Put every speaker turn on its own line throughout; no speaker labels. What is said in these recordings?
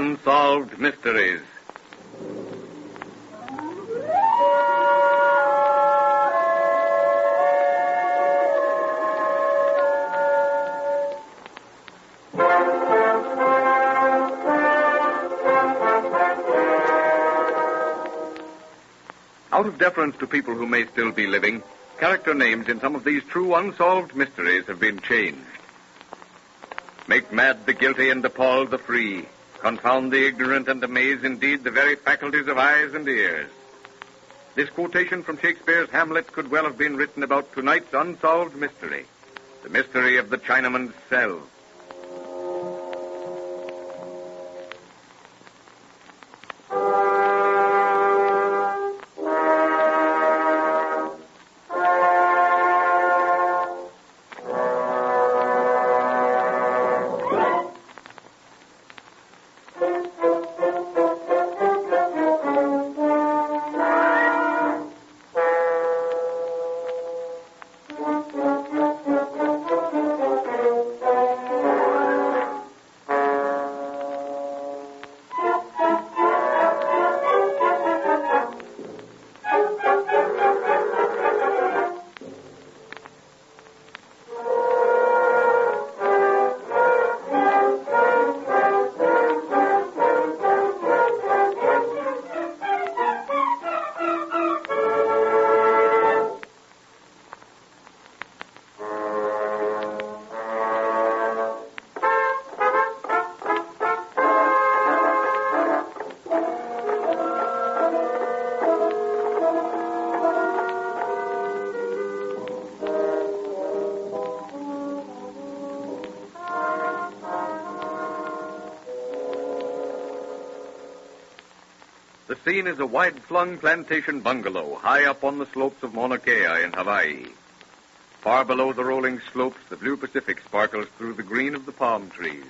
Unsolved Mysteries. Out of deference to people who may still be living, character names in some of these true unsolved mysteries have been changed. Make mad the guilty and appall the free. Confound the ignorant and amaze indeed the very faculties of eyes and ears. This quotation from Shakespeare's Hamlet could well have been written about tonight's unsolved mystery, the mystery of the Chinaman's cell. The scene is a wide-flung plantation bungalow high up on the slopes of Mauna Kea in Hawaii. Far below the rolling slopes, the blue Pacific sparkles through the green of the palm trees.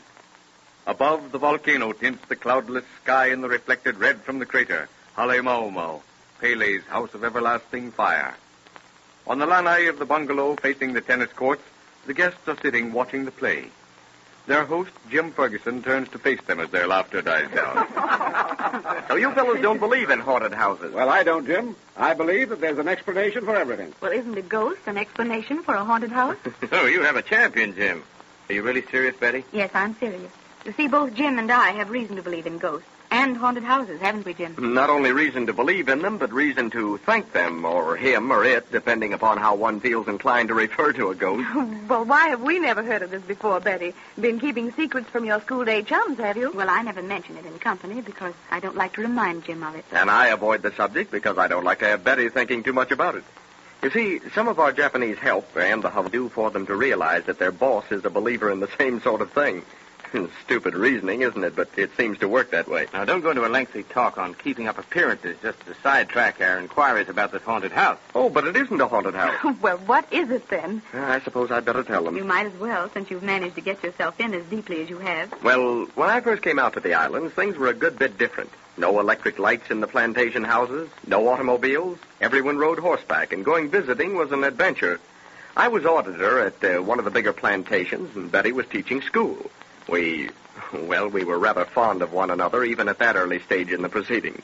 Above, the volcano tints the cloudless sky in the reflected red from the crater, Hale Maumau, Pele's house of everlasting fire. On the lanai of the bungalow facing the tennis courts, the guests are sitting watching the play. Their host, Jim Ferguson, turns to face them as their laughter dies down.
So you fellows don't believe in haunted houses?
Well, I don't, Jim. I believe that there's an explanation for everything.
Well, isn't a ghost an explanation for a haunted house?
So you have a champion, Jim. Are you really serious, Betty?
Yes, I'm serious. You see, both Jim and I have reason to believe in ghosts and haunted houses, haven't we, Jim?
Not only reason to believe in them, but reason to thank them, or him, or it, depending upon how one feels inclined to refer to a ghost.
Well, why have we never heard of this before, Betty? Been keeping secrets from your school-day chums, have you? Well, I never mention it in company because I don't like to remind Jim of it.
And I avoid the subject because I don't like to have Betty thinking too much about it. You see, some of our Japanese help and the hub do for them to realize that their boss is a believer in the same sort of thing. Stupid reasoning, isn't it? But it seems to work that way.
Now, don't go into a lengthy talk on keeping up appearances just to sidetrack our inquiries about this haunted house.
Oh, but it isn't a haunted house.
Well, what is it then?
I suppose I'd better tell them.
You might as well, since you've managed to get yourself in as deeply as you have.
Well, when I first came out to the islands, things were a good bit different. No electric lights in the plantation houses, no automobiles. Everyone rode horseback, and going visiting was an adventure. I was auditor at one of the bigger plantations, and Betty was teaching school. We were rather fond of one another, even at that early stage in the proceedings.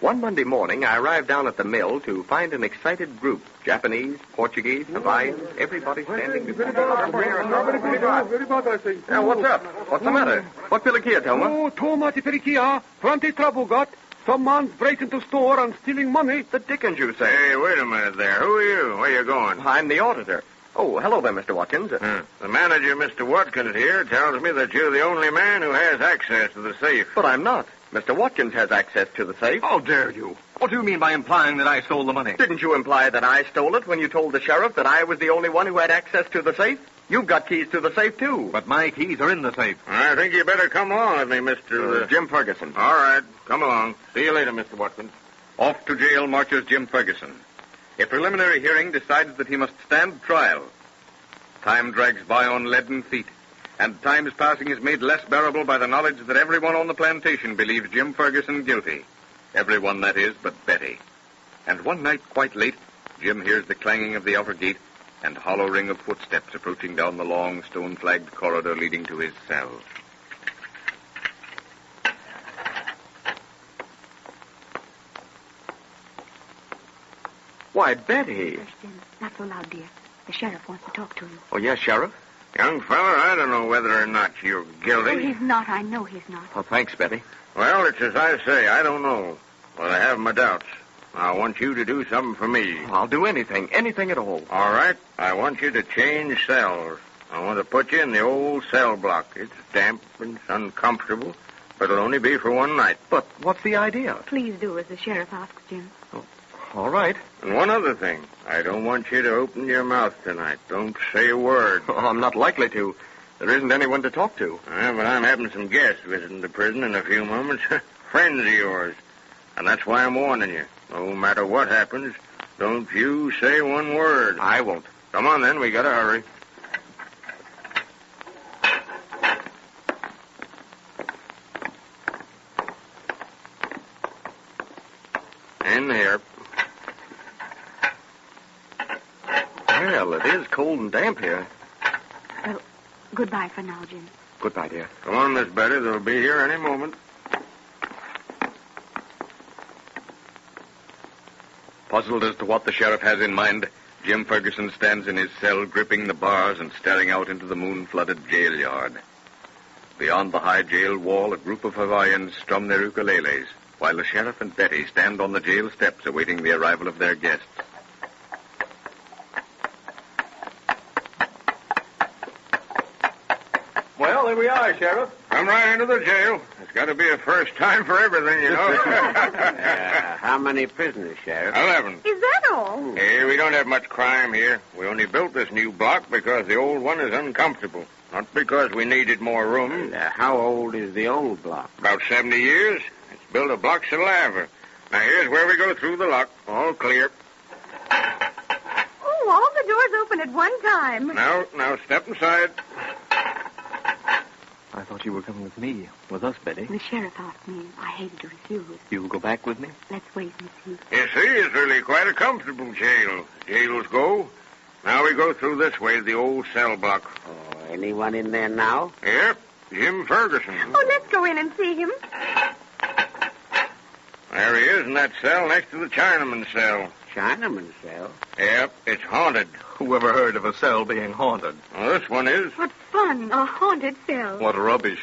One Monday morning, I arrived down at the mill to find an excited group. Japanese, Portuguese, Hawaiians, everybody standing before me. Now, what's up? What's the matter? What pilikia, Toma?
Oh, Toma, the pilikia. Plenty trouble got. Some man's breaking into store and stealing money.
The dickens, you say?
Hey, wait a minute there. Who are you? Where you going?
I'm the auditor. Oh, hello there, Mr. Watkins.
The manager, Mr. Watkins, here, tells me that you're the only man who has access to the safe.
But I'm not. Mr. Watkins has access to the safe.
How dare you? What do you mean by implying that I stole the money?
Didn't you imply that I stole it when you told the sheriff that I was the only one who had access to the safe? You've got keys to the safe, too.
But my keys are in the safe.
I think you better come along with me, Mr.
Jim Ferguson.
All right, come along. See you later, Mr. Watkins.
Off to jail marches Jim Ferguson. A preliminary hearing decides that he must stand trial. Time drags by on leaden feet, and time is passing is made less bearable by the knowledge that everyone on the plantation believes Jim Ferguson guilty. Everyone, that is, but Betty. And one night, quite late, Jim hears the clanging of the outer gate and hollow ring of footsteps approaching down the long, stone-flagged corridor leading to his cell.
Why, Betty.
Hush, Jim. Not so loud, dear. The sheriff wants to talk to you.
Oh, yes, Sheriff?
Young fella, I don't know whether or not you're guilty.
Oh, he's not. I know he's not.
Oh, thanks, Betty.
Well, it's as I say. I don't know. But I have my doubts. I want you to do something for me.
I'll do anything at all.
All right. I want you to change cells. I want to put you in the old cell block. It's damp and it's uncomfortable, but it'll only be for one night.
But what's the idea?
Please do as the sheriff asks, Jim.
All right.
And one other thing. I don't want you to open your mouth tonight. Don't say a word.
Oh, I'm not likely to. There isn't anyone to talk to.
But I'm having some guests visiting the prison in a few moments. Friends of yours. And that's why I'm warning you. No matter what happens, don't you say one word.
I won't.
Come on, then. We gotta hurry. In here.
Well, it is cold and damp here.
Well, goodbye for now, Jim.
Goodbye, dear.
Come on, Miss Betty. They'll be here any moment.
Puzzled as to what the sheriff has in mind, Jim Ferguson stands in his cell, gripping the bars and staring out into the moon-flooded jail yard. Beyond the high jail wall, a group of Hawaiians strum their ukuleles, while the sheriff and Betty stand on the jail steps awaiting the arrival of their guests.
Well, here we are, Sheriff.
Come right into the jail. It's got to be a first time for everything, you know.
How many prisoners, Sheriff?
11.
Is that all?
Hey, we don't have much crime here. We only built this new block because the old one is uncomfortable. Not because we needed more room.
How old is the old block?
About 70 years. It's built of blocks of lava. Now, here's where we go through the lock. All clear.
Oh, all the doors open at one time.
Now, step inside.
I thought you were coming with me. With us, Betty.
The sheriff asked me. I hated to refuse.
You'll go back with me?
Let's wait and see.
You see, it's really quite a comfortable jail. Jails go. Now we go through this way, the old cell block.
Oh, anyone in there now?
Yep, Jim Ferguson.
Oh, let's go in and see him.
There he is in that cell next to the Chinaman cell.
Chinaman cell?
Yep, it's haunted.
Whoever heard of a cell being haunted?
Well, this one is.
What fun, a haunted cell.
What rubbish.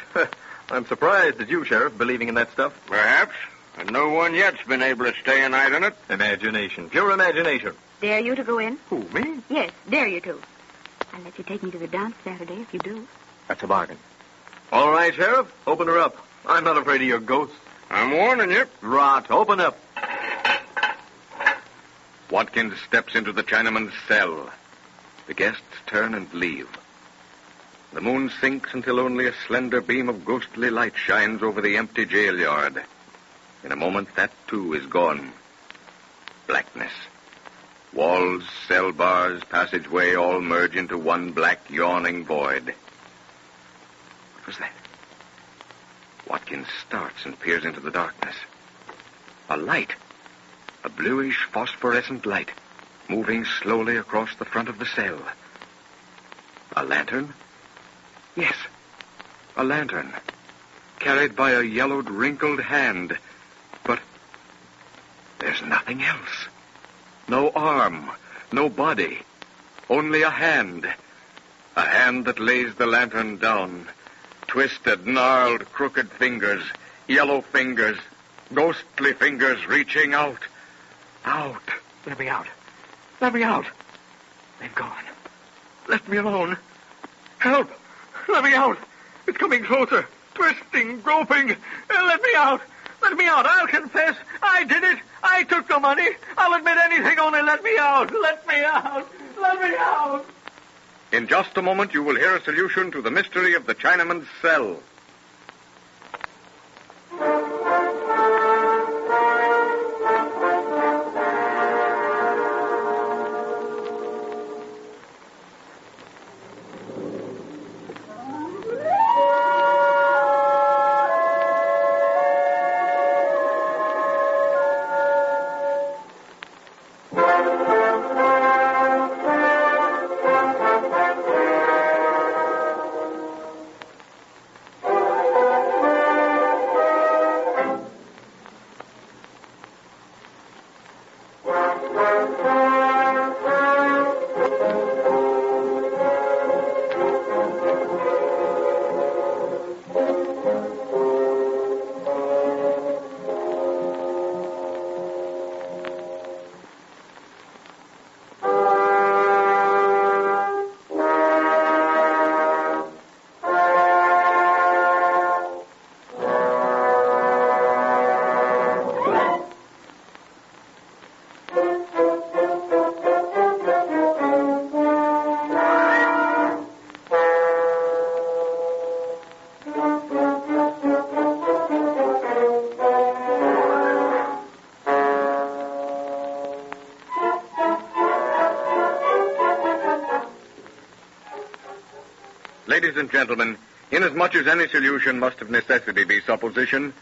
I'm surprised at you, Sheriff, believing in that stuff.
Perhaps. But no one yet's been able to stay a night in it.
Imagination. Pure imagination.
Dare you to go in?
Who, me?
Yes, dare you to. I'll let you take me to the dance Saturday if you do.
That's a bargain. All right, Sheriff. Open her up. I'm not afraid of your ghosts.
I'm warning you.
Rot. Open up.
Watkins steps into the Chinaman's cell. The guests turn and leave. The moon sinks until only a slender beam of ghostly light shines over the empty jail yard. In a moment, that too is gone. Blackness. Walls, cell bars, passageway all merge into one black, yawning void. What was that? Watkins starts and peers into the darkness. A light. A bluish, phosphorescent light, moving slowly across the front of the cell. A lantern? Yes, a lantern, carried by a yellowed, wrinkled hand. But there's nothing else. No arm, no body, only a hand. A hand that lays the lantern down. Twisted, gnarled, crooked fingers, yellow fingers, ghostly fingers reaching out. Out. Let me out. Let me out. They've gone. Let me alone. Help. Let me out. It's coming closer. Twisting, groping. Let me out. Let me out. I'll confess. I did it. I took the money. I'll admit anything, only let me out. Let me out. Let me out. In just a moment, you will hear a solution to the mystery of the Chinaman's cell. Ladies and gentlemen, inasmuch as any solution must of necessity be supposition,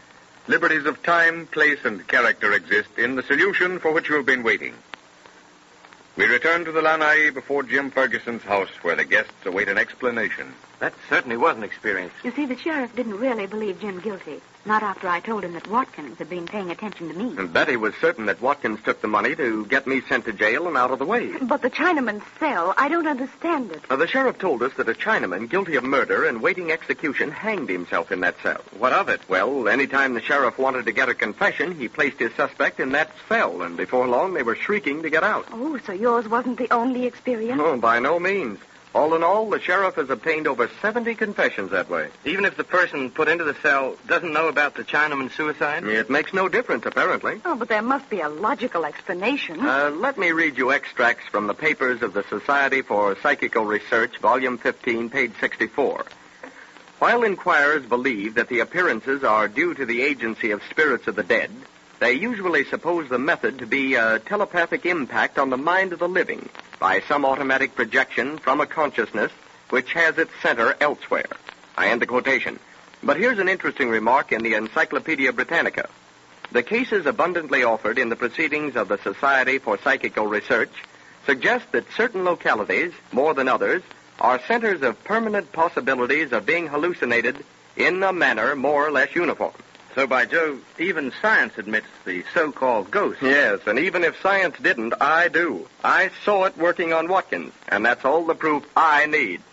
liberties of time, place, and character exist in the solution for which you have been waiting. We return to the Lanai before Jim Ferguson's house, where the guests await an explanation.
That certainly was an experience.
You see, the sheriff didn't really believe Jim guilty. Not after I told him that Watkins had been paying attention to me.
And Betty was certain that Watkins took the money to get me sent to jail and out of the way.
But the Chinaman's cell, I don't understand it.
The sheriff told us that a Chinaman guilty of murder and waiting execution hanged himself in that cell.
What of it?
Well, any time the sheriff wanted to get a confession, he placed his suspect in that cell, and before long they were shrieking to get out.
Oh, so yours wasn't the only experience?
Oh, by no means. All in all, the sheriff has obtained over 70 confessions that way.
Even if the person put into the cell doesn't know about the Chinaman's suicide?
It makes no difference, apparently.
Oh, but there must be a logical explanation.
Let me read you extracts from the papers of the Society for Psychical Research, Volume 15, page 64. While inquirers believe that the appearances are due to the agency of spirits of the dead, they usually suppose the method to be a telepathic impact on the mind of the living by some automatic projection from a consciousness which has its center elsewhere. I end the quotation. But here's an interesting remark in the Encyclopedia Britannica. The cases abundantly offered in the proceedings of the Society for Psychical Research suggest that certain localities, more than others, are centers of permanent possibilities of being hallucinated in a manner more or less uniform.
So, by Jove, even science admits the so-called ghost.
Yes, and even if science didn't, I do. I saw it working on Watkins, and that's all the proof I need.